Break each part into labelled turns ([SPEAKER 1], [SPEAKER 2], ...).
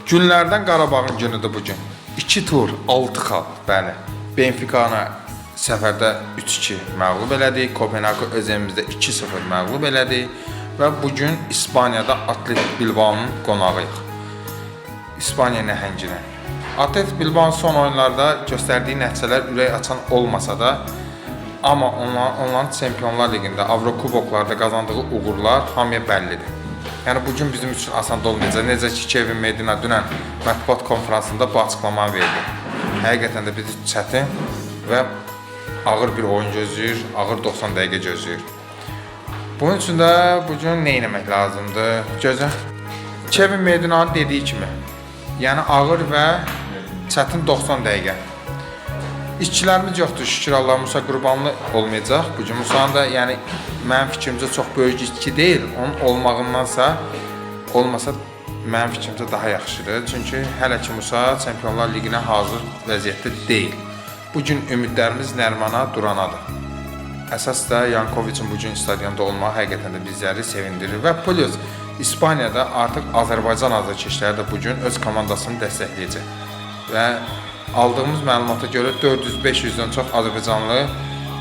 [SPEAKER 1] Günlərdən Qarabağın günüdür bugün. 2 tur, 6 xal, bəli. Benfica-nı səfərdə 3-2 məğlub elədik. Kopenhagı öz evimizdə 2-0 məğlub elədik. Və bugün İspaniyada Athletic Bilbao'nun qonağıyıq. İspaniya nəhənginə. Athletic Bilbao son oyunlarda göstərdiyi nəticələr ürək açan olmasa da, amma onların Çempionlar Liqində, Avrokuboklarda qazandığı uğurlar hamıya bəllidir. Yəni bugün bizim üçün asan olmayacaq. Necə ki Kevin Medina dünən mətbuat konferansında bu açıqlamanı verdi. Həqiqətən də bizi çətin və ağır bir oyun gözləyir, ağır 90 dəqiqə gözləyir. Bunun üçün də bugün nə etmək lazımdır? Gözə Kevin Medina'nın dediyi kimi, yəni ağır və çətin 90 dəqiqə. İşçilərimiz yoxdur, şükür Allah, Musa Qurbanlı olmayacaq. Bugün Musa'nın da yəni mənim fikrimcə çox böyük itki deyil. Onun olmağındansa, olmasa mənim fikrimcə daha yaxşıdır. Çünki hələ ki Musa Çempionlar Liqinə hazır vəziyyətdə deyil. Bugün ümidlərimiz Nərmana, Duranadır. Əsas da Yankovic'in bugün stadionda olmağı həqiqətən də bizləri sevindirir. Və plus İspaniyada artıq Azərbaycan azarkeşləri də bugün öz komandasını dəstəkləyəcək. Və aldığımız məlumata görə 400-500-dən çox Azərbaycanlı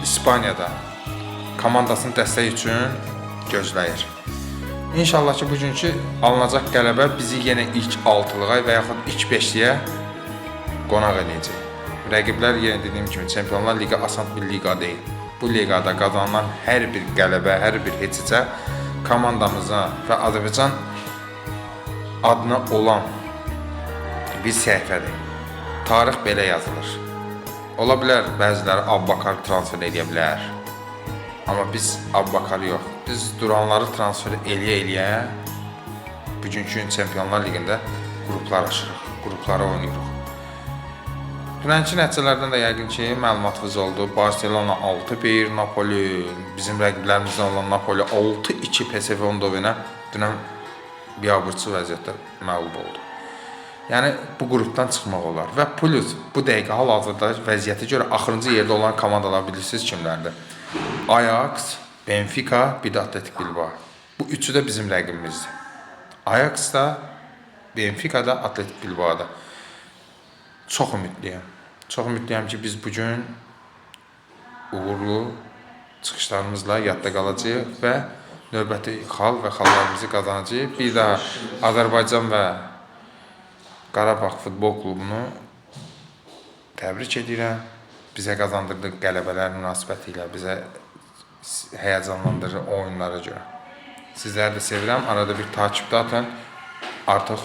[SPEAKER 1] İspaniyada komandasının dəstəyi üçün gözləyir. İnşallah ki, bugünkü alınacaq qələbə bizi yenə ilk 6-lığa və yaxud ilk 5-liyə qonaq edəcək. Rəqiblər yenə dediyim kimi Çempionlar Liqi asan bir liqa deyil. Bu liqada qazanılan hər bir qələbə, hər bir heçicə komandamıza və Azərbaycan adına olan bir səhifədir. Tarix belə yazılır. Ola bilər, bəziləri Abbakar transfer edə bilər. Amma biz Abbakarı yox, biz duranları transfer eləyə-eləyə bugünkü Çempionlar Liqində qruplar aşırıq, qruplara oynayırıq. Dünənki nəticələrdən də yəqin ki, məlumatınız oldu. Barcelona 6-1, Napoli, bizim rəqiblərimizdən olan Napoli 6-2 PSV Eindhovenə dünən biabırçı vəziyyətdə məğlub oldu. Yəni bu qrupdan çıxmaq olar və plus bu dəqiqə hal-hazırda vəziyyətə görə axırıncı yerdə olan komandalar bilirsiniz kimlərdir? Ajax, Benfica, bir də Athletic Bilbao. Bu üçü də bizim rəqibimizdir. Ajax da, Benfica da, Athletic Bilbao da. Çox ümidliyəm. Çox ümidliyəm ki, biz bugün uğurlu çıxışlarımızla yadda qalacağıq və növbəti xal və xallarımızı qazanacağıq. Bir daha Azərbaycan və Qarabağ Futbol Klubunu təbrik edirəm. Bizə qazandırdığı qələbələr münasibəti ilə bizə həyəcanlandırır oyunlara görə. Sizləri də sevirəm. Arada bir takipdə atın. Artıq